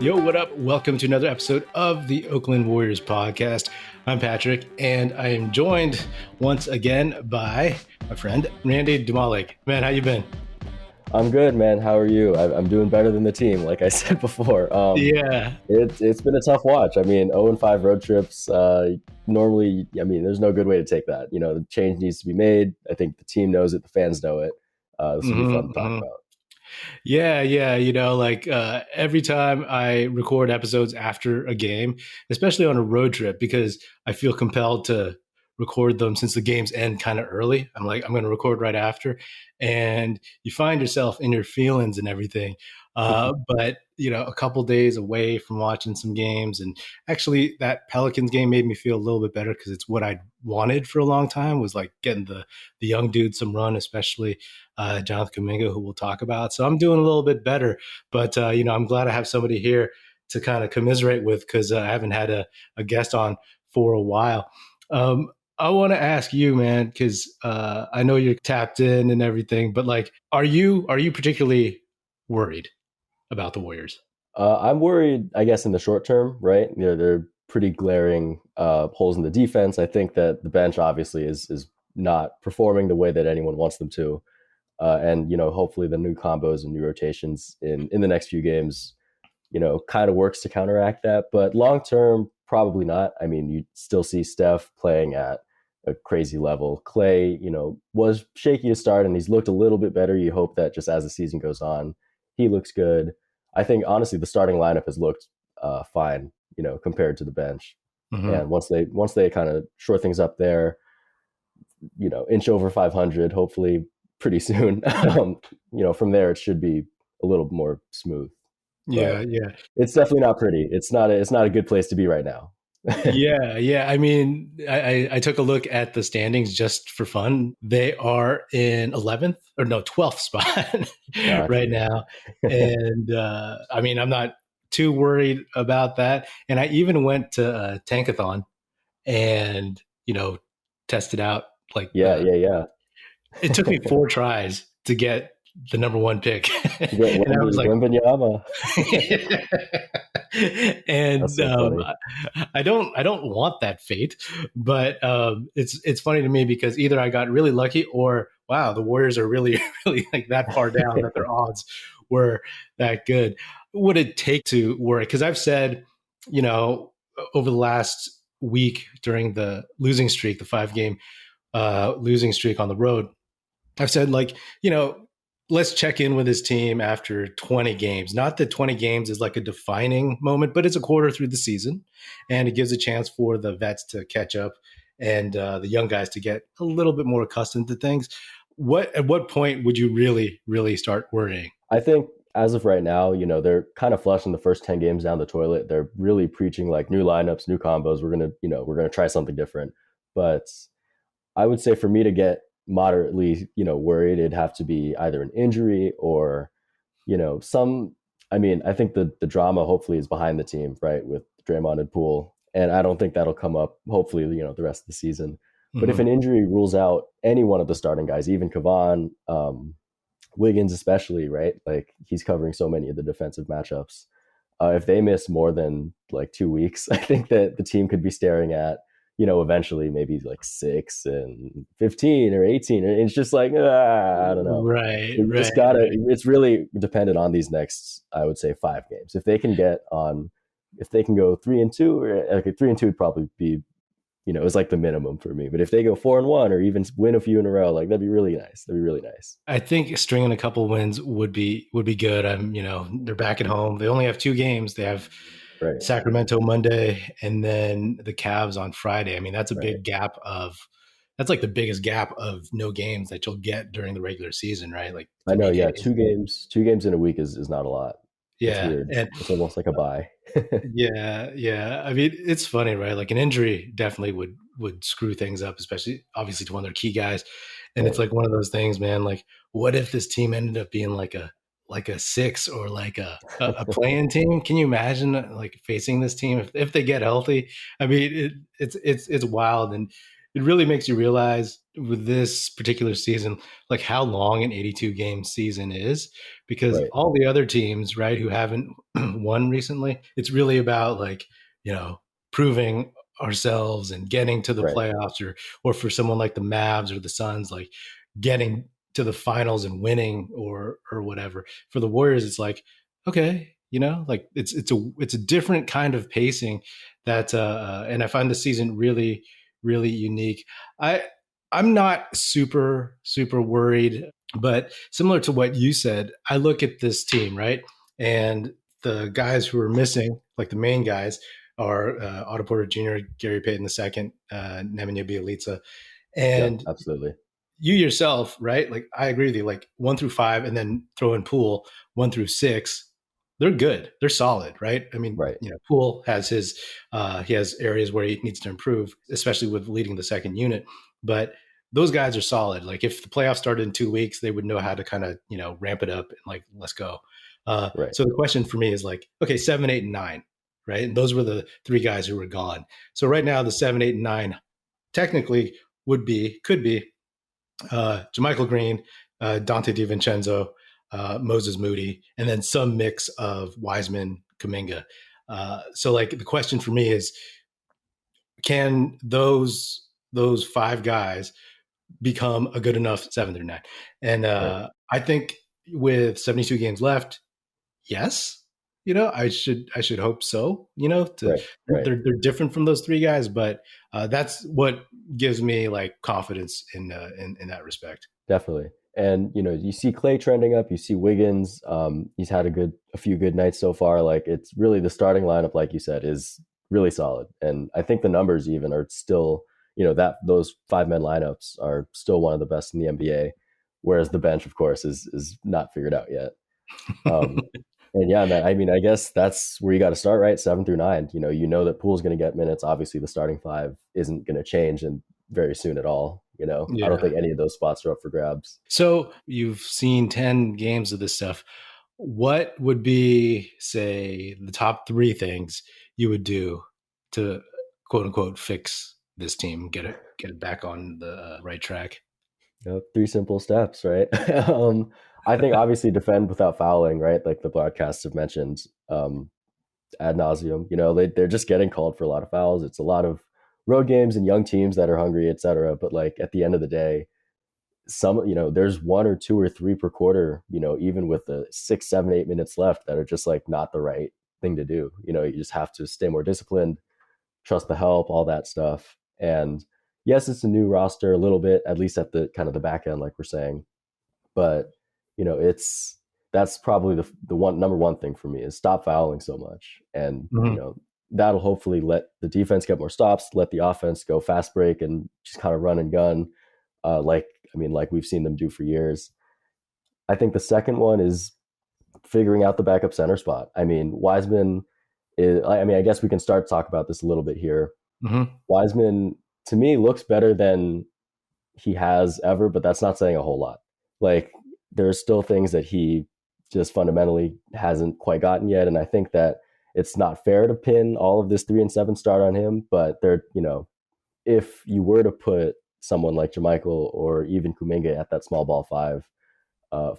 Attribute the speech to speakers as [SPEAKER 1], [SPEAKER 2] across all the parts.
[SPEAKER 1] Yo, what up? Welcome to another episode of the Oakland Warriors podcast. I'm Patrick, and I am joined once again by my friend Randy Dumalig. Man, how you been?
[SPEAKER 2] I'm good, man. How are you? I'm doing better than the team, like I said before.
[SPEAKER 1] Yeah.
[SPEAKER 2] It's been a tough watch. I mean, 0-5 road trips. Normally, there's no good way to take that. The change needs to be made. I think the team knows it. The fans know it. This will be fun to talk about.
[SPEAKER 1] Yeah. Every time I record episodes after a game, especially on a road trip, because I feel compelled to record them since the games end kind of early. I'm going to record right after. And you find yourself in your feelings and everything. But, a couple days away from watching some games. And actually, that Pelicans game made me feel a little bit better because it's what I wanted for a long time, was like getting the young dude some run, especially Jonathan Kuminga, who we'll talk about. So I'm doing a little bit better. But, I'm glad I have somebody here to kind of commiserate with, because I haven't had a guest on for a while. I want to ask you, man, because I know you're tapped in and everything, but are you particularly worried about the Warriors?
[SPEAKER 2] I'm worried, I guess, in the short term, right? They're pretty glaring holes in the defense. I think that the bench obviously is not performing the way that anyone wants them to. And hopefully the new combos and new rotations in the next few games, kind of works to counteract that. But long term, probably not. I mean, you still see Steph playing at a crazy level. Clay, was shaky to start, and he's looked a little bit better. You hope that just as the season goes on, he looks good. I think honestly, the starting lineup has looked fine, compared to the bench. Mm-hmm. And once they kind of shore things up there, inch over 500, hopefully pretty soon. From there it should be a little more smooth.
[SPEAKER 1] Yeah.
[SPEAKER 2] It's definitely not pretty. It's not a good place to be right now.
[SPEAKER 1] Yeah. I mean, I took a look at the standings just for fun. They are in 12th spot right now. And I'm not too worried about that. And I even went to Tankathon and, tested out
[SPEAKER 2] Yeah.
[SPEAKER 1] It took me 4 tries to get the number 1 pick.
[SPEAKER 2] And I was like,
[SPEAKER 1] and I don't want that fate, but it's funny to me because either I got really lucky or wow, the Warriors are really really that far down that their odds were that good. What would it take to worry? Because I've said, over the last week during the losing streak, the 5-game losing streak on the road, I've said let's check in with his team after 20 games. Not that 20 games is like a defining moment, but it's a quarter through the season, and it gives a chance for the vets to catch up and the young guys to get a little bit more accustomed to things. At what point would you really, really start worrying?
[SPEAKER 2] I think as of right now, they're kind of flushing the first 10 games down the toilet. They're really preaching new lineups, new combos. We're gonna try something different. But I would say for me to get moderately, worried, it'd have to be either an injury or, I think the drama hopefully is behind the team, right, with Draymond and Poole. And I don't think that'll come up, hopefully, the rest of the season. Mm-hmm. But if an injury rules out any one of the starting guys, even Kavan, Wiggins especially, right, he's covering so many of the defensive matchups. If they miss more than 2 weeks, I think that the team could be staring at, eventually maybe 6 and 15 or 18. And it's just I don't know.
[SPEAKER 1] Right.
[SPEAKER 2] Just gotta, it's really dependent on these next, I would say 5 games. If they can go 3-2, or 3-2 would probably be, it's the minimum for me. But if they go 4-1 or even win a few in a row, that'd be really nice.
[SPEAKER 1] I think stringing a couple wins would be good. They're back at home. They only have 2 games. They have Sacramento Monday and then the Cavs on Friday. I mean, that's a big gap that's the biggest gap of no games that you'll get during the regular season, right?
[SPEAKER 2] I know, yeah. 2 games in a week is not a lot.
[SPEAKER 1] Yeah.
[SPEAKER 2] It's weird. It's almost like a bye.
[SPEAKER 1] Yeah. I mean, it's funny, right? An injury definitely would screw things up, especially obviously to one of their key guys. And it's one of those things, man, what if this team ended up being like a 6 or a playing team? Can you imagine facing this team if they get healthy? I mean, it's wild, and it really makes you realize with this particular season, how long an 82 game season is, because
[SPEAKER 2] Right.
[SPEAKER 1] all the other teams, right, who haven't won recently, it's really about like, you know, proving ourselves and getting to the
[SPEAKER 2] Right.
[SPEAKER 1] playoffs, or for someone like the Mavs or the Suns, like getting to the finals and winning, or whatever. For the Warriors, it's like, okay, you know, like it's a different kind of pacing that and I find the season really really unique. I I'm not super worried, but similar to what you said, I look at this team, right? And the guys who are missing, like the main guys, are Otto Porter Jr., Gary Payton II, Nemanja Bjelica,
[SPEAKER 2] Yeah,
[SPEAKER 1] and
[SPEAKER 2] absolutely.
[SPEAKER 1] you yourself, right? Like I agree with you. Like 1 through 5, and then throw in Poole 1 through 6. They're good. They're solid, right? I mean,
[SPEAKER 2] Right.
[SPEAKER 1] you know, Poole has his he has areas where he needs to improve, especially with leading the second unit. But those guys are solid. Like if the playoffs started in 2 weeks, they would know how to kind of ramp it up and like let's go.
[SPEAKER 2] Right.
[SPEAKER 1] So the question for me is like, okay, 7, 8, and 9, right? And those were the three guys who were gone. So right now, the 7, 8, and 9 technically could be Jermichael Green, Dante DiVincenzo, Moses Moody, and then some mix of Wiseman, Kuminga. So, like, the question for me is, can those five guys become a good enough 7 through 9? And
[SPEAKER 2] Right.
[SPEAKER 1] I think with 72 games left, yes. I should hope so.
[SPEAKER 2] Right. Right.
[SPEAKER 1] They're different from those three guys, but that's what gives me like confidence in that respect.
[SPEAKER 2] Definitely. And you see Clay trending up. You see Wiggins. He's had a few good nights so far. Like it's really the starting lineup, like you said, is really solid. And I think the numbers even are still, that those 5 men lineups are still one of the best in the NBA. Whereas the bench, of course, is not figured out yet. Um, and yeah, man, I mean, I guess that's where you got to start, right? 7 through 9. You know that Poole's going to get minutes. Obviously, the starting five isn't going to change and very soon at all. I don't
[SPEAKER 1] Yeah.
[SPEAKER 2] think any of those spots are up for grabs.
[SPEAKER 1] So you've seen 10 games of this stuff. What would be, say, the top three things you would do to quote unquote fix this team, get it back on the right track?
[SPEAKER 2] 3 simple steps, right? I think obviously defend without fouling, right? Like the broadcasts have mentioned ad nauseum. They're just getting called for a lot of fouls. It's a lot of road games and young teams that are hungry, etc. But like at the end of the day, there's 1 or 2 or 3 per quarter, even with the 6, 7, 8 minutes left that are just like not the right thing to do. You just have to stay more disciplined, trust the help, all that stuff. And yes, it's a new roster a little bit, at least at the kind of the back end, like we're saying. But it's that's probably the one number one thing for me is stop fouling so much, and
[SPEAKER 1] Mhm.
[SPEAKER 2] that'll hopefully let the defense get more stops, let the offense go fast break and just kind of run and gun, like we've seen them do for years. I think the second one is figuring out the backup center spot. I mean, Wiseman I guess we can start to talk about this a little bit here.
[SPEAKER 1] Mhm.
[SPEAKER 2] Wiseman, to me, looks better than he has ever, but that's not saying a whole lot. Like, there's still things that he just fundamentally hasn't quite gotten yet. And I think that it's not fair to pin all of this 3 and 7 start on him, but if you were to put someone like Jermichael or even Kuminga at that small ball five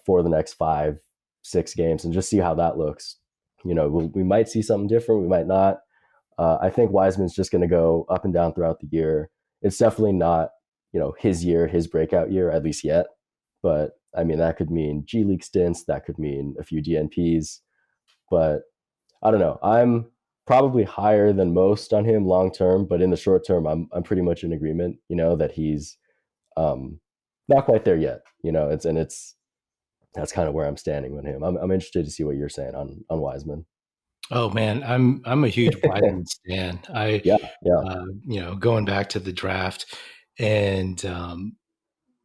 [SPEAKER 2] for the next 5, 6 games and just see how that looks, we might see something different. We might not. I think Wiseman's just going to go up and down throughout the year. It's definitely not, his year, his breakout year, at least yet. But I mean, that could mean G League stints. That could mean a few DNPs. But I don't know. I'm probably higher than most on him long term, but in the short term, I'm pretty much in agreement. That he's um, not quite there yet. It's that's kind of where I'm standing with him. I'm interested to see what you're saying on Wiseman.
[SPEAKER 1] Oh man, I'm a huge Wiseman stan.
[SPEAKER 2] Yeah, yeah,
[SPEAKER 1] Going back to the draft, and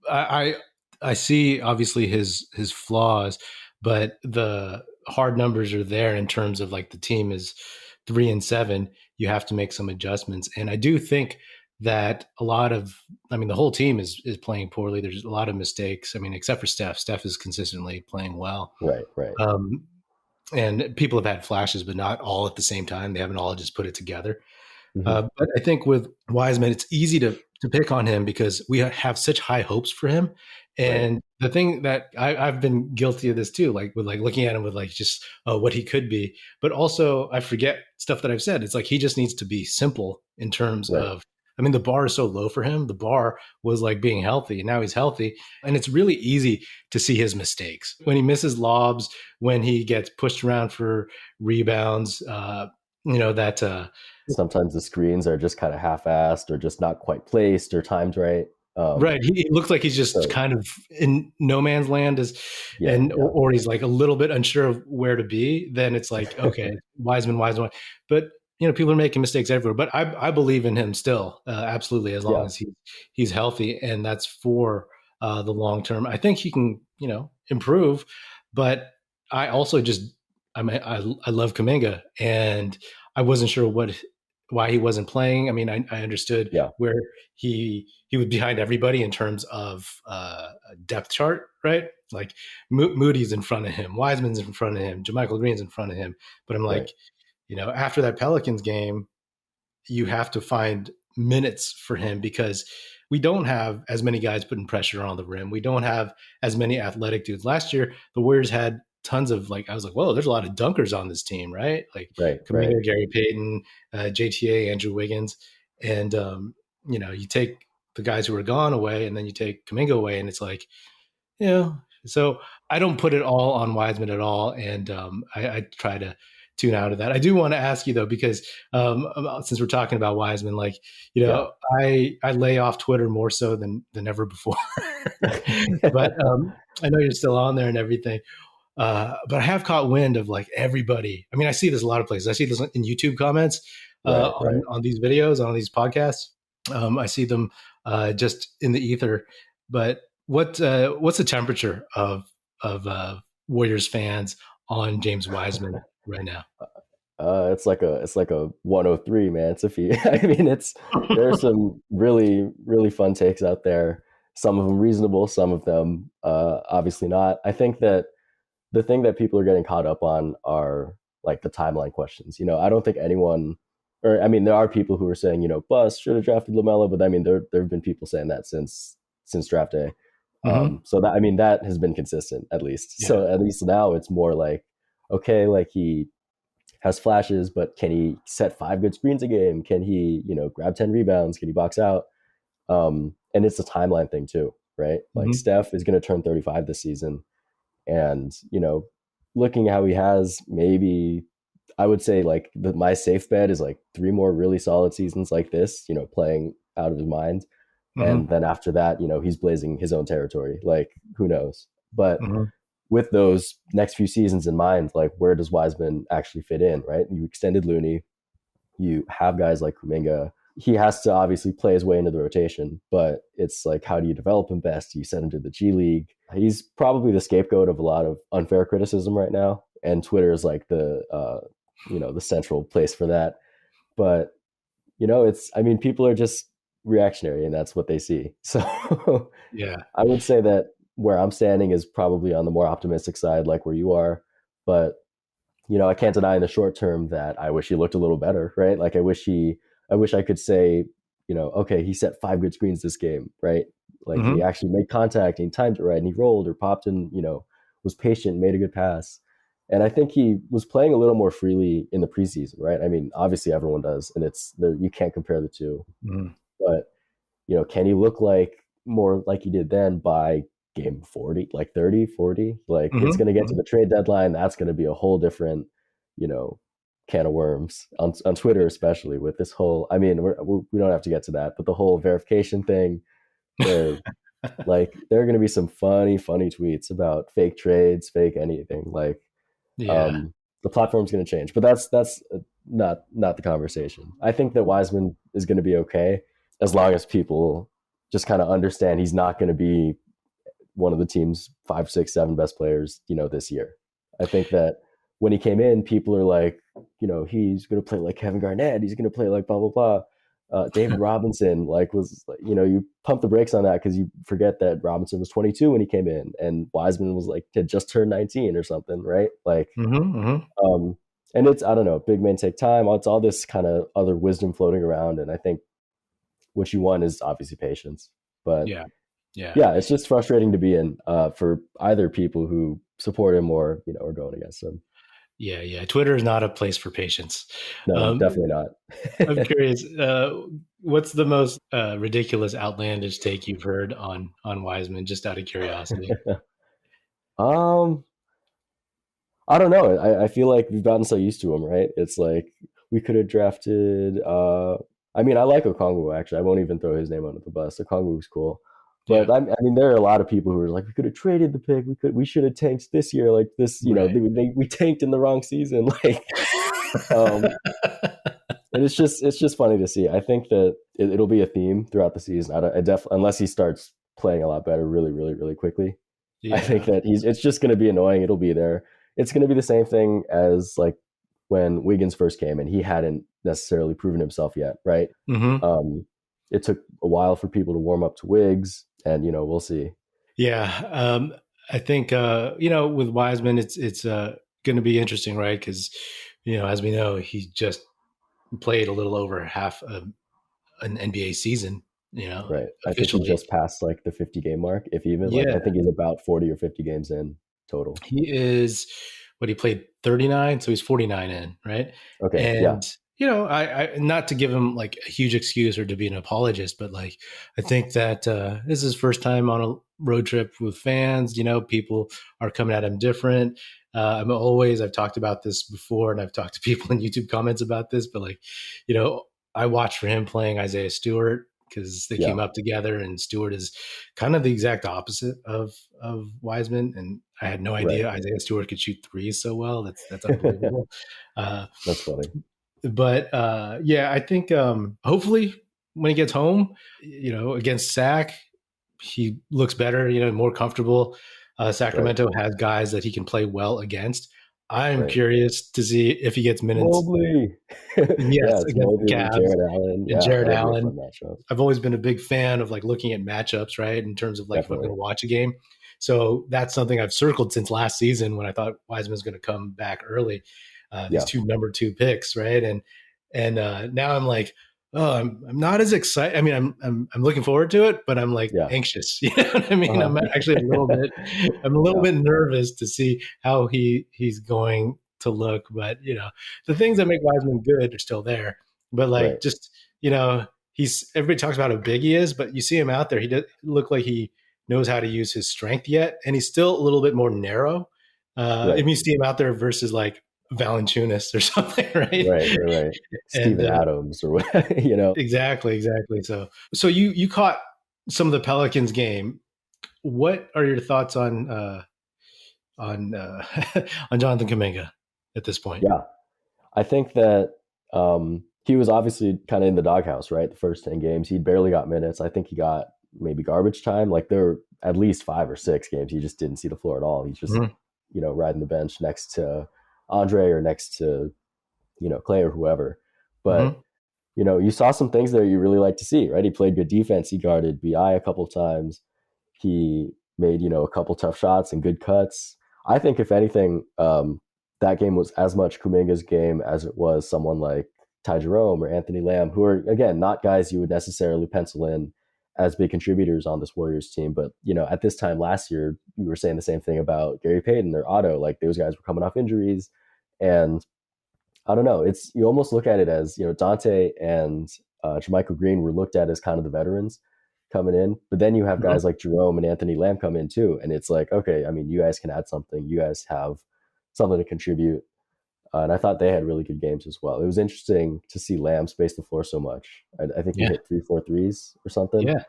[SPEAKER 1] I I see obviously his flaws, but the hard numbers are there in terms of like the team is 3 and 7. You have to make some adjustments, and I do think that the whole team is playing poorly. There's a lot of mistakes. I mean, except for Steph. Steph is consistently playing well.
[SPEAKER 2] right, right.
[SPEAKER 1] Um, and people have had flashes, but not all at the same time. They haven't all just put it together.
[SPEAKER 2] Hmm.
[SPEAKER 1] But I think with Wiseman, it's easy to pick on him because we have such high hopes for him,
[SPEAKER 2] Right,
[SPEAKER 1] and the thing that I've been guilty of this too, like with like looking at him with like just what he could be, but also I forget stuff that I've said. It's like he just needs to be simple in terms
[SPEAKER 2] Right.
[SPEAKER 1] of. I mean, the bar is so low for him. The bar was like being healthy, and now he's healthy, and it's really easy to see his mistakes when he misses lobs, when he gets pushed around for rebounds. That
[SPEAKER 2] Sometimes the screens are just kind of half-assed or just not quite placed or timed right.
[SPEAKER 1] Right. He looks like he's just
[SPEAKER 2] So
[SPEAKER 1] kind of in no man's land
[SPEAKER 2] yeah, yeah,
[SPEAKER 1] or he's like a little bit unsure of where to be. Then it's like, okay, Wiseman. But, people are making mistakes everywhere, but I believe in him still. Absolutely. As long
[SPEAKER 2] yeah,
[SPEAKER 1] as he's healthy, and that's for the long term. I think he can, improve, but I also just, I love Kuminga, and I wasn't sure why he wasn't playing. I mean, I understood
[SPEAKER 2] yeah,
[SPEAKER 1] where he was behind everybody in terms of depth chart, right? Like Moody's in front of him, Wiseman's in front of him, JaMychal Green's in front of him. But I'm
[SPEAKER 2] right,
[SPEAKER 1] like, after that Pelicans game, you have to find minutes for him because we don't have as many guys putting pressure on the rim. We don't have as many athletic dudes. Last year, the Warriors had tons of I was like, whoa, there's a lot of dunkers on this team, right? Like
[SPEAKER 2] right, right.
[SPEAKER 1] Kuminga, Gary Payton, JTA, Andrew Wiggins. And, you take the guys who are gone away and then you take Kuminga away, and it's like, so I don't put it all on Wiseman at all. And I try to tune out of that. I do want to ask you though, because since we're talking about Wiseman, like,
[SPEAKER 2] Yeah.
[SPEAKER 1] I lay off Twitter more so than ever before, but I know you're still on there and everything. But I have caught wind of like everybody. I mean, I see this a lot of places. I see this in YouTube comments
[SPEAKER 2] Right,
[SPEAKER 1] on
[SPEAKER 2] right.
[SPEAKER 1] these videos, on these podcasts. I see them just in the ether. But what's the temperature of Warriors fans on James Wiseman right now?
[SPEAKER 2] It's like a 103, man. It's I mean, there's some really really fun takes out there. Some of them reasonable, some of them obviously not. I think that the thing that people are getting caught up on are like the timeline questions. I don't think anyone, or I mean, there are people who are saying, Bus should have drafted Lamelo, but I mean, there have been people saying that since draft day.
[SPEAKER 1] Hmm.
[SPEAKER 2] So that I mean, that has been consistent at least.
[SPEAKER 1] Yeah.
[SPEAKER 2] So at least now it's more like, okay, like he has flashes, but can he set 5 good screens a game? Can he, grab 10 rebounds? Can he box out? And it's a timeline thing too, right? Like
[SPEAKER 1] Hmm.
[SPEAKER 2] Steph is going to turn 35 this season, and looking at how he has, maybe I would say like my safe bet is like 3 more really solid seasons like this, playing out of his mind, and
[SPEAKER 1] Hmm.
[SPEAKER 2] then after that, he's blazing his own territory. Like who knows? But
[SPEAKER 1] Hmm.
[SPEAKER 2] with those next few seasons in mind, like where does Wiseman actually fit in, right? You extended Looney, you have guys like Kuminga. He has to obviously play his way into the rotation, but it's like, how do you develop him best? Do you send him to the G League? He's probably the scapegoat of a lot of unfair criticism right now, and Twitter is like the central place for that. But I mean, people are just reactionary, and that's what they see. So
[SPEAKER 1] Yeah.
[SPEAKER 2] I would say that where I'm standing is probably on the more optimistic side, like where you are. But I can't deny in the short term that I wish he looked a little better, right? Like I wish I could say, okay, he set 5 good screens this game, right? Like he
[SPEAKER 1] Hmm.
[SPEAKER 2] actually made contact and he timed it right and he rolled or popped and, was patient, made a good pass. And I think he was playing a little more freely in the preseason, right? I mean, obviously everyone does, and it's there, you can't compare the two.
[SPEAKER 1] Hmm.
[SPEAKER 2] But, can he look like more like he did then by game 40, like 30, 40? Like it's
[SPEAKER 1] Hmm.
[SPEAKER 2] going to get to
[SPEAKER 1] Hmm.
[SPEAKER 2] the trade deadline. That's going to be a whole different, you know, can of worms on Twitter, especially with this whole, I mean, we don't have to get to that, but the whole verification thing, they're there are going to be some funny tweets about fake trades, fake anything. Like,
[SPEAKER 1] Yeah.
[SPEAKER 2] um, the platform's going to change, but that's not the conversation. I think that Wiseman is going to be okay as long as people just kind of understand he's not going to be one of the team's 5, 6, 7 best players, this year. I think that when he came in, people are like, he's going to play like Kevin Garnett. He's going to play like blah, blah, blah. David Robinson, you pump the brakes on that because you forget that Robinson was 22 when he came in and Wiseman was had just turned 19 or something, right?
[SPEAKER 1] Hmm. Hmm.
[SPEAKER 2] Um, and I don't know, big men take time. It's all this kind of other wisdom floating around. And I think what you want is obviously patience. But
[SPEAKER 1] Yeah. Yeah.
[SPEAKER 2] Yeah, it's just frustrating to be in for either people who support him or are going against him.
[SPEAKER 1] Yeah, yeah. Twitter is not a place for patience.
[SPEAKER 2] No,
[SPEAKER 1] Um,
[SPEAKER 2] definitely not.
[SPEAKER 1] I'm curious, what's the most ridiculous, outlandish take you've heard on Wiseman? Just out of curiosity.
[SPEAKER 2] um, I don't know. I feel like we've gotten so used to him, right? It's like we could have drafted. I mean, I like Okongwu actually. I won't even throw his name under the bus. Okongwu's cool, but
[SPEAKER 1] Yeah,
[SPEAKER 2] I mean, there are a lot of people who are like, we could have traded the pick. We should have tanked this year. Like this,
[SPEAKER 1] right.
[SPEAKER 2] we tanked in the wrong season. Like, um, and it's just funny to see. I think that it'll be a theme throughout the season. Unless he starts playing a lot better, really, really, really quickly. I think
[SPEAKER 1] Yeah.
[SPEAKER 2] that it's just going to be annoying. It'll be there. It's going to be the same thing as like when Wiggins first came and he hadn't necessarily proven himself yet, right?
[SPEAKER 1] Hmm.
[SPEAKER 2] Um, it took a while for people to warm up to Wiggs, and we'll see.
[SPEAKER 1] Yeah. I think with Wiseman, it's going to be interesting, right? Because as we know, he just played a little over half of an NBA season.
[SPEAKER 2] Right. I think he
[SPEAKER 1] Officially.
[SPEAKER 2] just passed like the 50 game mark, if even. Like
[SPEAKER 1] Yeah,
[SPEAKER 2] I think he's about 40 or 50 games in total.
[SPEAKER 1] he is. What he played 39, so he's 49 in, right?
[SPEAKER 2] Okay. Yeah.
[SPEAKER 1] And I not to give him like a huge excuse or to be an apologist, but like I think that this is his first time on a road trip with fans. People are coming at him different. I've talked about this before, and I've talked to people in YouTube comments about this, but like, I watched for him playing Isaiah Stewart because they
[SPEAKER 2] Yeah.
[SPEAKER 1] came up together, and Stewart is kind of the exact opposite of Wiseman, and I had no
[SPEAKER 2] Right.
[SPEAKER 1] idea Isaiah Stewart could shoot threes so well. That's unbelievable. Uh,
[SPEAKER 2] That's funny.
[SPEAKER 1] but yeah, I think hopefully when he gets home, against Sac, he looks better. More comfortable.
[SPEAKER 2] Right.
[SPEAKER 1] Sacramento has guys that he can play well against. I'm
[SPEAKER 2] Right.
[SPEAKER 1] curious to see if he gets minutes.
[SPEAKER 2] Mobley. Yeah,
[SPEAKER 1] Yes,
[SPEAKER 2] it's
[SPEAKER 1] against the
[SPEAKER 2] Mobley,
[SPEAKER 1] Cavs
[SPEAKER 2] Jared Allen.
[SPEAKER 1] and
[SPEAKER 2] Yeah,
[SPEAKER 1] Jared
[SPEAKER 2] that'll be a
[SPEAKER 1] Allen.
[SPEAKER 2] fun matchup.
[SPEAKER 1] I've always been a big fan of like looking at matchups, right? In terms of like if I'm going
[SPEAKER 2] Definitely.
[SPEAKER 1] to watch a game. So that's something I've circled since last season when I thought Wiseman's going to come back early. These
[SPEAKER 2] Yeah.
[SPEAKER 1] two number two picks, right? And now I'm like, oh, I'm not as excited. I mean, I'm looking forward to it, but I'm like
[SPEAKER 2] Yeah.
[SPEAKER 1] anxious. You know what I mean?
[SPEAKER 2] Uh-huh.
[SPEAKER 1] I'm actually I'm a little
[SPEAKER 2] Yeah.
[SPEAKER 1] bit nervous to see how he's going to look. But the things that make Wiseman good are still there. But
[SPEAKER 2] Right.
[SPEAKER 1] like just he's everybody talks about how big he is, but you see him out there, he doesn't look like he knows how to use his strength yet, and he's still a little bit more narrow.
[SPEAKER 2] Right.
[SPEAKER 1] If you see him out there versus like Valanciunas or something, right?
[SPEAKER 2] Right. Right. Right.
[SPEAKER 1] And
[SPEAKER 2] Steven Adams or what.
[SPEAKER 1] exactly, exactly. So you caught some of the Pelicans game. What are your thoughts on on Jonathan Kuminga at this point?
[SPEAKER 2] Yeah. I think that he was obviously kind of in the doghouse, right? The first 10 games, he barely got minutes. I think he got maybe garbage time. Like there were at least 5 or 6 games he just didn't see the floor at all. He's just,
[SPEAKER 1] Mm-hmm.
[SPEAKER 2] riding the bench next to Andre or next to, Clay or whoever. But,
[SPEAKER 1] Mm-hmm.
[SPEAKER 2] you saw some things there you really like to see, right? He played good defense. He guarded BI a couple times. He made, a couple tough shots and good cuts. I think if anything, that game was as much Kuminga's game as it was someone like Ty Jerome or Anthony Lamb, who are again not guys you would necessarily pencil in as big contributors on this Warriors team. But at this time last year, we were saying the same thing about Gary Payton or Otto. Like those guys were coming off injuries, and I don't know. It's you almost look at it as Dante and Jermichael Green were looked at as kind of the veterans coming in, but then you have
[SPEAKER 1] Mm-hmm.
[SPEAKER 2] guys like Jerome and Anthony Lamb come in too, and it's like, okay, I mean, you guys can add something. You guys have something to contribute, and I thought they had really good games as well. It was interesting to see Lamb space the floor so much. I think he
[SPEAKER 1] Yeah,
[SPEAKER 2] hit 3 4 threes or something.
[SPEAKER 1] yeah,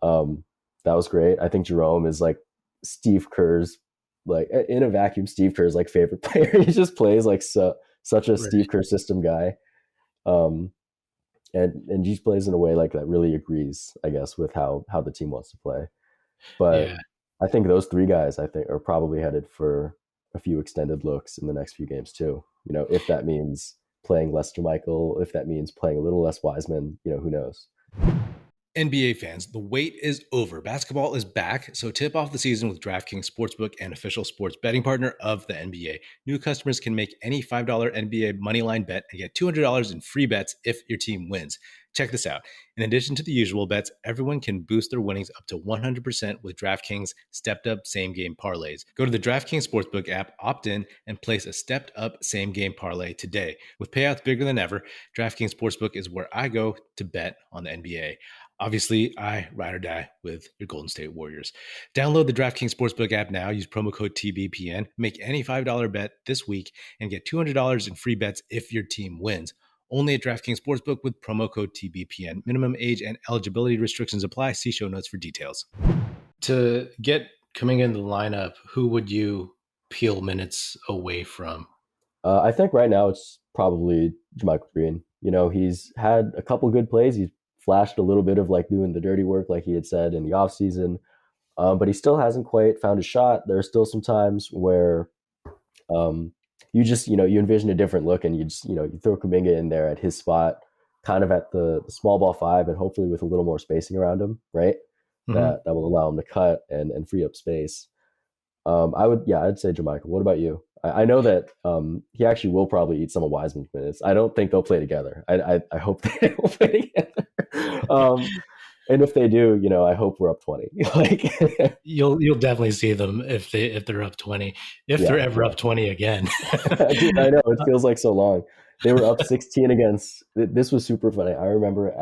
[SPEAKER 2] Um, that was great. I think Jerome is like Steve Kerr's like in a vacuum. Steve Kerr's like favorite player. He just plays like such a
[SPEAKER 1] right.
[SPEAKER 2] Steve Kerr system guy. Um, and he plays in a way like that really agrees, I guess, with how the team wants to play. But
[SPEAKER 1] Yeah.
[SPEAKER 2] I think those 3 guys, I think, are probably headed for a few extended looks in the next few games too. If that means playing less Michael, if that means playing a little less Wiseman, who knows?
[SPEAKER 1] NBA fans, the wait is over. Basketball is back, so tip off the season with DraftKings Sportsbook, an official sports betting partner of the NBA. New customers can make any $5 NBA moneyline bet and get $200 in free bets if your team wins. Check this out. In addition to the usual bets, everyone can boost their winnings up to 100% with DraftKings stepped up same game parlays. Go to the DraftKings Sportsbook app, opt in, and place a stepped up same game parlay today. With payouts bigger than ever, DraftKings Sportsbook is where I go to bet on the NBA. Obviously, I ride or die with your Golden State Warriors. Download the DraftKings Sportsbook app now. Use promo code TBPN. Make any $5 bet this week and get $200 in free bets if your team wins. Only at DraftKings Sportsbook with promo code TBPN. Minimum age and eligibility restrictions apply. See show notes for details. To get coming in the lineup, who would you peel minutes away from?
[SPEAKER 2] I think right now it's probably Michael Green. You know, he's had a couple good plays. He's flashed a little bit of like doing the dirty work, like he had said in the offseason, but he still hasn't quite found his shot. There are still some times where you just, you envision a different look and you just, you throw Kuminga in there at his spot, kind of at the small ball five, and hopefully with a little more spacing around him, right?
[SPEAKER 1] Mm-hmm.
[SPEAKER 2] That will allow him to cut and free up space. I'd say JaMychal. What about you? I know that he actually will probably eat some of Wiseman's minutes. I don't think they'll play together. I hope they will play together. And if they do, I hope we're up 20. Like
[SPEAKER 1] you'll definitely see them if they're up 20, if they're ever up 20 again.
[SPEAKER 2] Dude, I know it feels like so long. They were up 16 against. This was super funny. I remember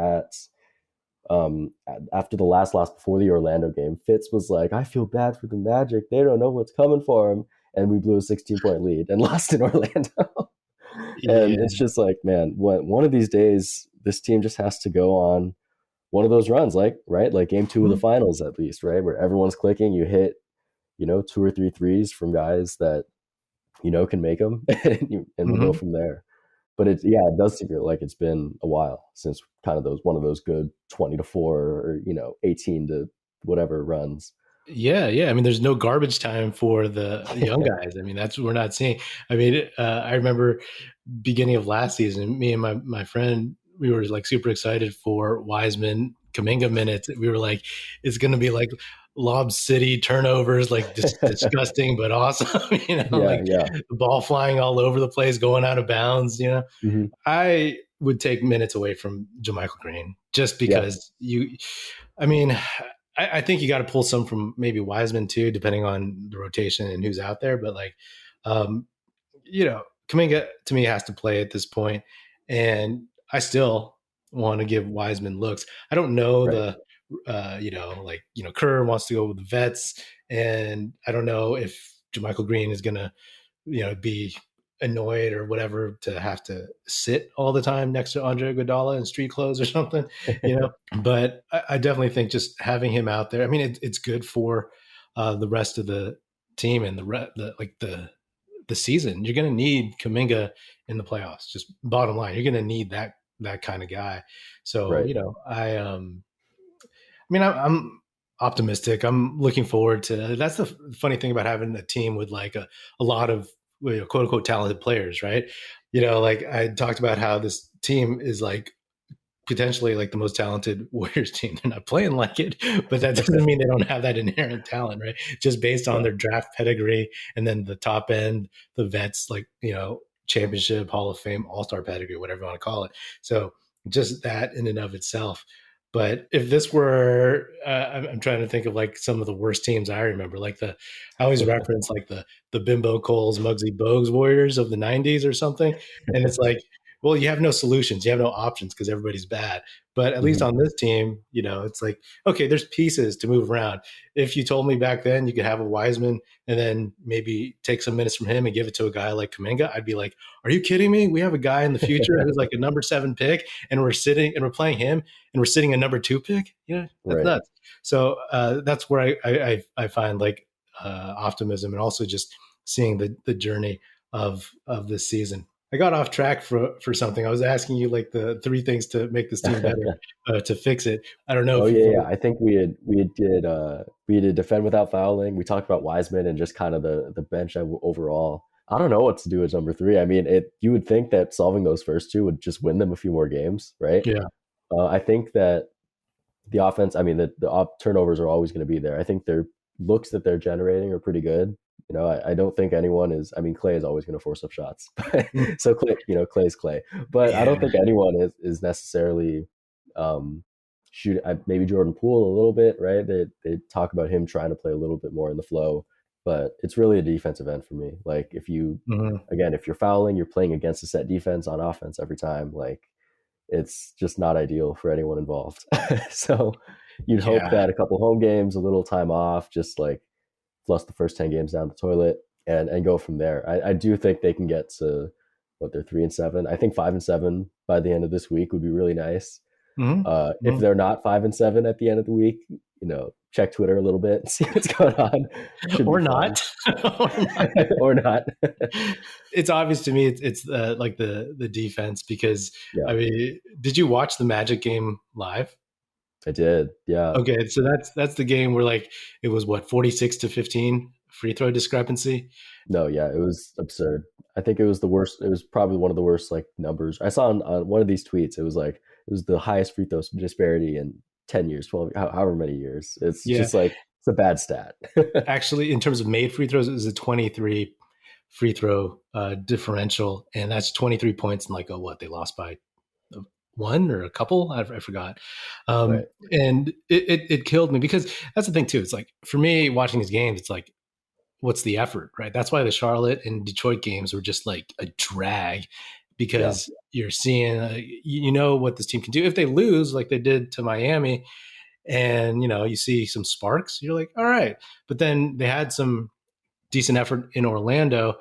[SPEAKER 2] after the last loss before the Orlando game, Fitz was like, I feel bad for the Magic. They don't know what's coming for them. And we blew a 16-point lead and lost in Orlando. And it's just like, man, one of these days, this team just has to go on one of those runs, like game 2 of the finals, at least, right? Where everyone's clicking, you hit, 2 or 3 threes from guys that, can make them and we'll go from there. But it does feel like it's been a while since kind of one of those good 20-4 or 18 to whatever runs.
[SPEAKER 1] Yeah. I mean, there's no garbage time for the young guys. I mean, that's what we're not seeing. I mean, I remember beginning of last season, me and my friend, we were like super excited for Wiseman Kuminga minutes. We were like, it's going to be like Lob City turnovers, like disgusting, but awesome, the ball flying all over the place, going out of bounds,
[SPEAKER 2] Mm-hmm.
[SPEAKER 1] I would take minutes away from JaMychal Green just because I think you got to pull some from maybe Wiseman too, depending on the rotation and who's out there. But like, Kuminga to me has to play at this point, and I still want to give Wiseman looks. I don't know Kerr wants to go with the vets, and I don't know if JaMychal Green is gonna, be annoyed or whatever to have to sit all the time next to Andre Iguodala in street clothes or something, But I definitely think just having him out there, I mean, it's good for the rest of the team and the season. You're going to need Kuminga in the playoffs. Just bottom line, you're going to need that kind of guy. So I'm optimistic. I'm looking forward to. That's the funny thing about having a team with like a lot of quote unquote talented players, right? Like I talked about how this team is like potentially like the most talented Warriors team. They're not playing like it, but that doesn't mean they don't have that inherent talent, right? Just based on their draft pedigree and then the top end, the vets, like, championship, Hall of Fame, all-star pedigree, whatever you want to call it. So just that in and of itself. But if this were, I'm trying to think of like some of the worst teams I remember, like I always reference like the Bimbo Coles, Muggsy Bogues Warriors of the 90s or something. And it's like, well, you have no solutions. You have no options because everybody's bad. But at least on this team, it's like, okay, there's pieces to move around. If you told me back then you could have a Wiseman and then maybe take some minutes from him and give it to a guy like Kuminga, I'd be like, are you kidding me? We have a guy in the future who's like a number 7 pick and we're playing him and we're sitting a number 2 pick. That's nuts. So that's where I find like optimism and also just seeing the journey of this season. I got off track for something. I was asking you like the 3 things to make this team better, to fix it. I don't know.
[SPEAKER 2] I think we did defend without fouling. We talked about Wiseman and just kind of the bench overall. I don't know what to do at number 3. I mean, you would think that solving those first 2 would just win them a few more games, right?
[SPEAKER 1] Yeah.
[SPEAKER 2] I think that the offense, I mean, the turnovers are always going to be there. I think their looks that they're generating are pretty good. I don't think anyone is. I mean, Clay is always going to force up shots, so Clay, Clay's Clay. But I
[SPEAKER 1] Yeah.
[SPEAKER 2] don't think anyone is necessarily shoot. Maybe Jordan Poole a little bit, right? They talk about him trying to play a little bit more in the flow, but it's really a defensive end for me. Like if you,
[SPEAKER 1] Mhm.
[SPEAKER 2] again, if you're fouling, you're playing against a set defense on offense every time. Like it's just not ideal for anyone involved. So you'd hope
[SPEAKER 1] Yeah.
[SPEAKER 2] that a couple home games, a little time off, just like flush the first 10 games down the toilet and go from there. I do think they can get to what they're 3-7. I think 5-7 by the end of this week would be really nice.
[SPEAKER 1] Mhm.
[SPEAKER 2] If
[SPEAKER 1] Mhm.
[SPEAKER 2] they're not 5-7 at the end of the week, check Twitter a little bit and see what's going on. Should be
[SPEAKER 1] Or
[SPEAKER 2] fun.
[SPEAKER 1] not. Or not.
[SPEAKER 2] Or not.
[SPEAKER 1] It's obvious to me it's like the defense because
[SPEAKER 2] Yeah,
[SPEAKER 1] I mean, did you watch the Magic game live?
[SPEAKER 2] I did. Yeah.
[SPEAKER 1] Okay, so that's the game where like it was what 46-15 free throw discrepancy.
[SPEAKER 2] No, yeah, it was absurd. I think it was the worst. It was probably one of the worst like numbers I saw on one of these tweets. It was like it was the highest free throw disparity in 10 years, 12, however many years. It's
[SPEAKER 1] Yeah,
[SPEAKER 2] just like it's a bad stat.
[SPEAKER 1] actually, in terms of made free throws, it was a 23 free throw differential, and that's 23 points. And like, oh, what they lost by one or a couple? I forgot.
[SPEAKER 2] Right.
[SPEAKER 1] And it killed me because that's the thing too. It's like for me watching these games, it's like what's the effort, right? That's why the Charlotte and Detroit games were just like a drag
[SPEAKER 2] Yeah.
[SPEAKER 1] because you're seeing, you know what this team can do. If they lose, like they did to Miami, and you see some sparks, you're like, all right. But then they had some decent effort in Orlando,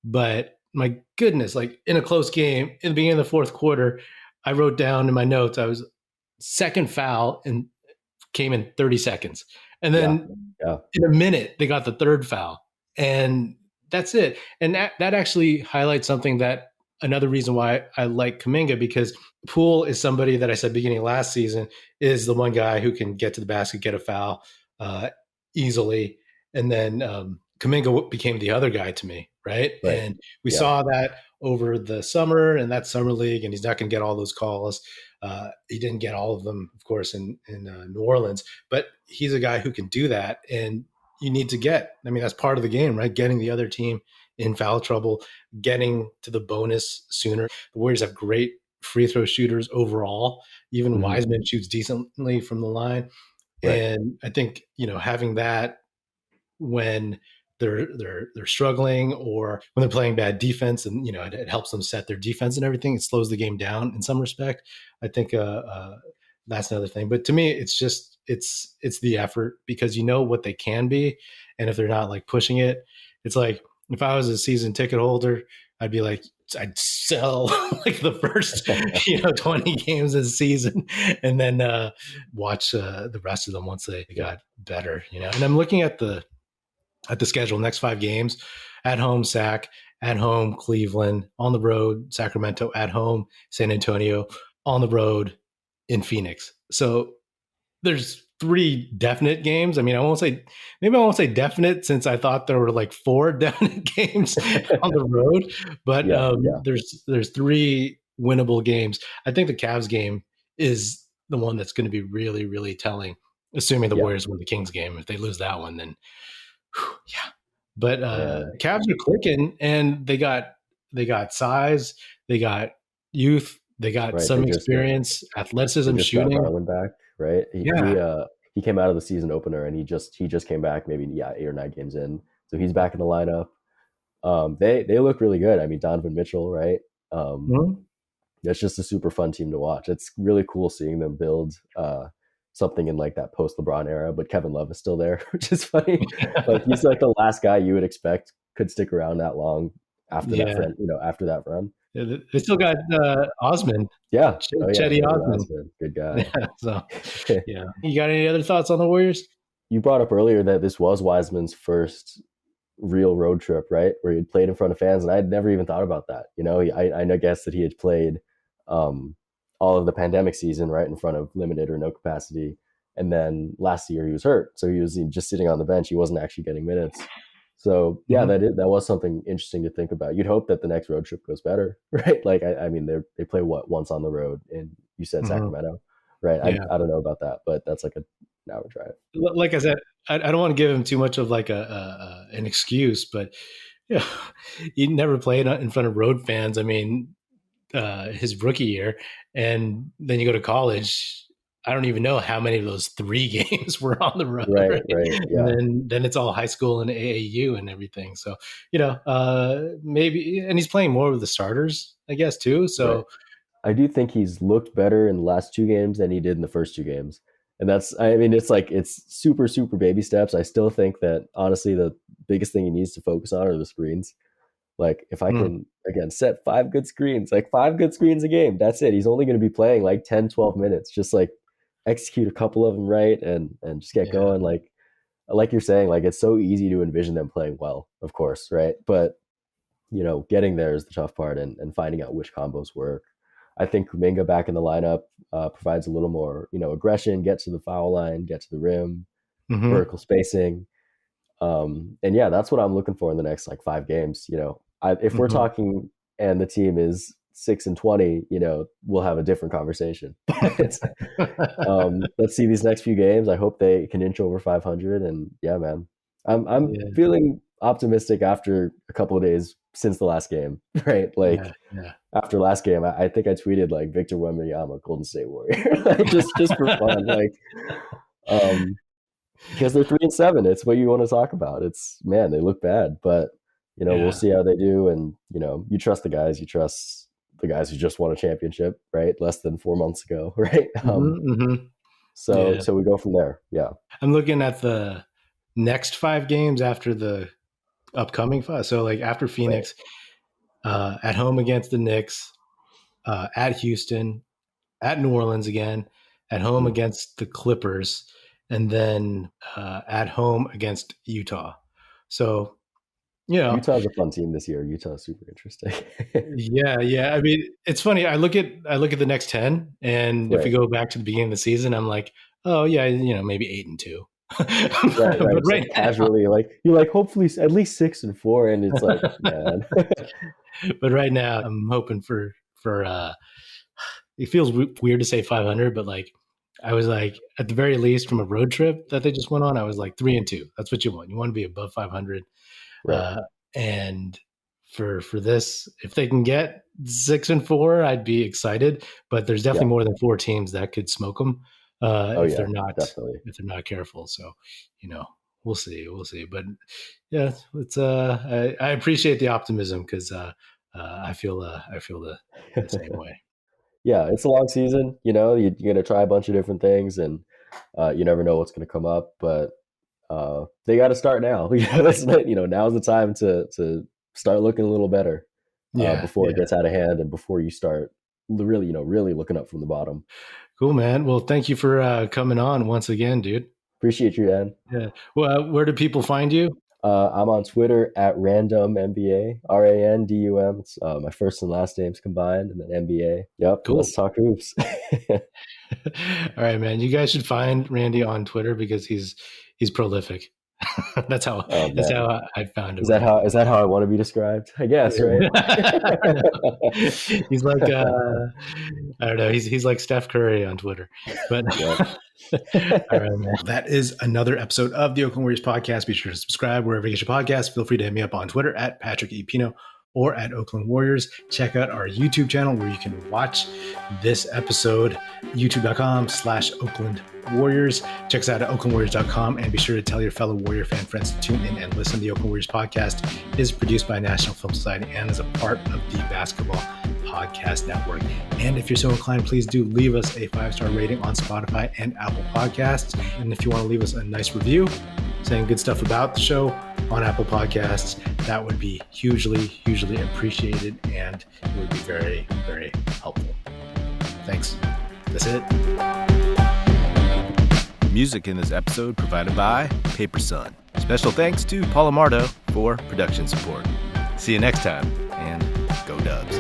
[SPEAKER 1] but my goodness, like in a close game in the beginning of the fourth quarter, I wrote down in my notes I was second foul and came in 30 seconds, and
[SPEAKER 2] Yeah.
[SPEAKER 1] then
[SPEAKER 2] Yeah.
[SPEAKER 1] in a minute they got the third foul, and that's it. And that actually highlights something that another reason why I like Kuminga, because Poole is somebody that I said beginning of last season is the one guy who can get to the basket, get a foul uh, easily, and then Kuminga became the other guy to me, right?
[SPEAKER 2] Right.
[SPEAKER 1] And we
[SPEAKER 2] Yeah.
[SPEAKER 1] saw that over the summer and that summer league, and he's not going to get all those calls. He didn't get all of them, of course, in New Orleans, but he's a guy who can do that, and you need to get. I mean, that's part of the game, right? Getting the other team in foul trouble, getting to the bonus sooner. The Warriors have great free throw shooters overall. Even
[SPEAKER 2] Hmm.
[SPEAKER 1] Wiseman shoots decently from the line,
[SPEAKER 2] Right.
[SPEAKER 1] and I think having that when they're struggling or when they're playing bad defense, and it helps them set their defense and everything. It slows the game down in some respect. I think that's another thing. But to me, it's just it's the effort because you know what they can be, and if they're not like pushing it, it's like if I was a season ticket holder, I'd be like, I'd sell like the first 20 games of the season, and then watch the rest of them once they
[SPEAKER 2] Yeah.
[SPEAKER 1] got better. And I'm looking at the schedule, next 5 games: at home Sac, at home Cleveland, on the road Sacramento, at home San Antonio, on the road in Phoenix. So there's 3 definite games. I mean, I won't say definite, since I thought there were like 4 definite games on the road, but
[SPEAKER 2] Yeah. Yeah.
[SPEAKER 1] there's 3 winnable games. I think the Cavs game is the one that's going to be really, really telling, assuming the
[SPEAKER 2] Yeah.
[SPEAKER 1] Warriors win the Kings game. If they lose that one, then yeah. But
[SPEAKER 2] Yeah.
[SPEAKER 1] Cavs are clicking, and they got size, they got youth, they got
[SPEAKER 2] Right.
[SPEAKER 1] some experience,
[SPEAKER 2] They
[SPEAKER 1] athleticism,
[SPEAKER 2] just got
[SPEAKER 1] shooting.
[SPEAKER 2] Garland back, right?
[SPEAKER 1] Yeah.
[SPEAKER 2] He came out of the season opener and he just came back maybe 8 or 9 games in, so he's back in the lineup. They look really good. I mean, Donovan Mitchell, right? Um,
[SPEAKER 1] Mhm.
[SPEAKER 2] it's just a super fun team to watch. It's really cool seeing them build something in like that post LeBron era, but Kevin Love is still there, which is funny. Like he's like the last guy you would expect could stick around that long after that
[SPEAKER 1] Yeah.
[SPEAKER 2] friend, after that run.
[SPEAKER 1] They still got Osman,
[SPEAKER 2] Yeah. Oh yeah,
[SPEAKER 1] Chetty
[SPEAKER 2] Cedi
[SPEAKER 1] Osman.
[SPEAKER 2] Osman, good guy.
[SPEAKER 1] Yeah. So, yeah. You got any other thoughts on the Warriors?
[SPEAKER 2] You brought up earlier that this was Wiseman's first real road trip, right? Where he had played in front of fans, and I'd never even thought about that. I guess that he had played um, all of the pandemic season right in front of limited or no capacity, and then last year he was hurt, so he was just sitting on the bench. He wasn't actually getting minutes. So yeah,
[SPEAKER 1] Mhm.
[SPEAKER 2] that was something interesting to think about. You'd hope that the next road trip goes better, right? Like I mean, they play what once on the road, and you said
[SPEAKER 1] Mhm.
[SPEAKER 2] Sacramento. right?
[SPEAKER 1] Yeah.
[SPEAKER 2] I don't know about that, but that's like an hour drive.
[SPEAKER 1] Like I said, I don't want to give him too much of like an excuse, but yeah, he never played in front of road fans. I mean, his rookie year, and then you go to college. I don't even know how many of those 3 games were on the road,
[SPEAKER 2] Right,
[SPEAKER 1] right?
[SPEAKER 2] right,
[SPEAKER 1] And
[SPEAKER 2] yeah,
[SPEAKER 1] then it's all high school and AAU and everything. So maybe, and he's playing more with the starters, I guess, too.
[SPEAKER 2] right.
[SPEAKER 1] So
[SPEAKER 2] I do think he's looked better in the last 2 games than he did in the first 2 games. And that's, I mean, it's like, it's super, super baby steps. I still think that honestly, the biggest thing he needs to focus on are the screens. Like, if I
[SPEAKER 1] mm,
[SPEAKER 2] can, again, set 5 good screens, like 5 good screens a game, that's it. He's only going to be playing like 10, 12 minutes. Just like execute a couple of them right and just get
[SPEAKER 1] yeah,
[SPEAKER 2] going. Like you're saying, like, it's so easy to envision them playing well, of course, right? But getting there is the tough part, and finding out which combos work. I think Kuminga back in the lineup provides a little more, aggression, get to the foul line, get to the rim,
[SPEAKER 1] hmm,
[SPEAKER 2] vertical spacing. And yeah, that's what I'm looking for in the next like 5 games. If we're
[SPEAKER 1] hmm.
[SPEAKER 2] talking and the team is 6-20, we'll have a different conversation. But let's see these next few games. I hope they can inch over 500. And yeah, man, I'm
[SPEAKER 1] Yeah,
[SPEAKER 2] feeling optimistic after a couple of days since the last game, right?
[SPEAKER 1] yeah,
[SPEAKER 2] Like
[SPEAKER 1] yeah.
[SPEAKER 2] after last game, I think I tweeted like Victor Wembanyama, Golden State Warrior, like just for fun, like um, because they're 3-7. It's what you want to talk about. It's man, they look bad, but we'll
[SPEAKER 1] Yeah.
[SPEAKER 2] see how they do. And you trust the guys. You trust the guys who just won a championship, right? Less than 4 months ago, right?
[SPEAKER 1] Hmm, hmm.
[SPEAKER 2] So
[SPEAKER 1] Yeah.
[SPEAKER 2] so we go from there. Yeah,
[SPEAKER 1] I'm looking at the next 5 games after the upcoming 5. So like after
[SPEAKER 2] right.
[SPEAKER 1] Phoenix, at home against the Knicks, at Houston, at New Orleans again, at home
[SPEAKER 2] Mm.
[SPEAKER 1] against the Clippers, and then at home against Utah. So, you know,
[SPEAKER 2] Utah's a fun team this year. Utah's super interesting.
[SPEAKER 1] yeah, yeah. I mean, it's funny. I look at the next 10, and if we
[SPEAKER 2] Right,
[SPEAKER 1] go back to the beginning of the season, I'm like, oh yeah, maybe 8-2.
[SPEAKER 2] right.
[SPEAKER 1] But
[SPEAKER 2] Just
[SPEAKER 1] right
[SPEAKER 2] like
[SPEAKER 1] now,
[SPEAKER 2] casually, like you're like hopefully at least 6-4, and it's like man,
[SPEAKER 1] but right now, I'm hoping for it feels weird to say 500, but like I was like at the very least from a road trip that they just went on, I was like 3-2. That's what you want. You want to be above 500.
[SPEAKER 2] right?
[SPEAKER 1] Uh, and for this, if they can get 6-4, I'd be excited. But there's
[SPEAKER 2] Yeah.
[SPEAKER 1] definitely more than 4 teams that could smoke them
[SPEAKER 2] Oh
[SPEAKER 1] if
[SPEAKER 2] yeah,
[SPEAKER 1] they're not
[SPEAKER 2] definitely.
[SPEAKER 1] careful. So you know, we'll see. But yeah, it's I appreciate the optimism because I feel the same way.
[SPEAKER 2] Yeah, it's a long season. You're gonna try a bunch of different things, and you never know what's gonna come up. But they got to start now. Now's the time to start looking a little better
[SPEAKER 1] Yeah,
[SPEAKER 2] before it
[SPEAKER 1] yeah.
[SPEAKER 2] gets out of hand, and before you start really looking up from the bottom.
[SPEAKER 1] Cool, man. Well, thank you for coming on once again, dude.
[SPEAKER 2] Appreciate you, Ed.
[SPEAKER 1] Yeah. Well, where do people find you?
[SPEAKER 2] I'm on Twitter at random MBA, RANDUM. It's my first and last names combined, and then MBA. Yep,
[SPEAKER 1] Cool.
[SPEAKER 2] let's talk hoops.
[SPEAKER 1] All right, man. You guys should find Randy on Twitter because he's prolific. that's how
[SPEAKER 2] Oh
[SPEAKER 1] that's
[SPEAKER 2] man,
[SPEAKER 1] how I found
[SPEAKER 2] is
[SPEAKER 1] him,
[SPEAKER 2] that
[SPEAKER 1] man.
[SPEAKER 2] how I want to be described? I guess, right?
[SPEAKER 1] He's like I don't know. He's like Steph Curry on Twitter. But
[SPEAKER 2] Yep.
[SPEAKER 1] all right, man. That is another episode of the Oakland Warriors podcast. Be sure to subscribe wherever you get your podcast. Feel free to hit me up on Twitter at Patrick E. Pino or at Oakland Warriors. Check out our YouTube channel where you can watch this episode, youtube.com/Oakland Warriors. Check us out at oaklandwarriors.com and be sure to tell your fellow Warrior fan friends to tune in and listen. The Oakland Warriors podcast is produced by National Film Society and is a part of the Basketball Podcast Network. And if you're so inclined, please do leave us a 5-star rating on Spotify and Apple Podcasts. And if you want to leave us a nice review saying good stuff about the show on Apple Podcasts, that would be hugely appreciated, and it would be very, very helpful. Thanks. That's it.
[SPEAKER 3] Music in this episode provided by Paper Sun. Special thanks to Paul Amardo for production support. See you next time, and go Dubs.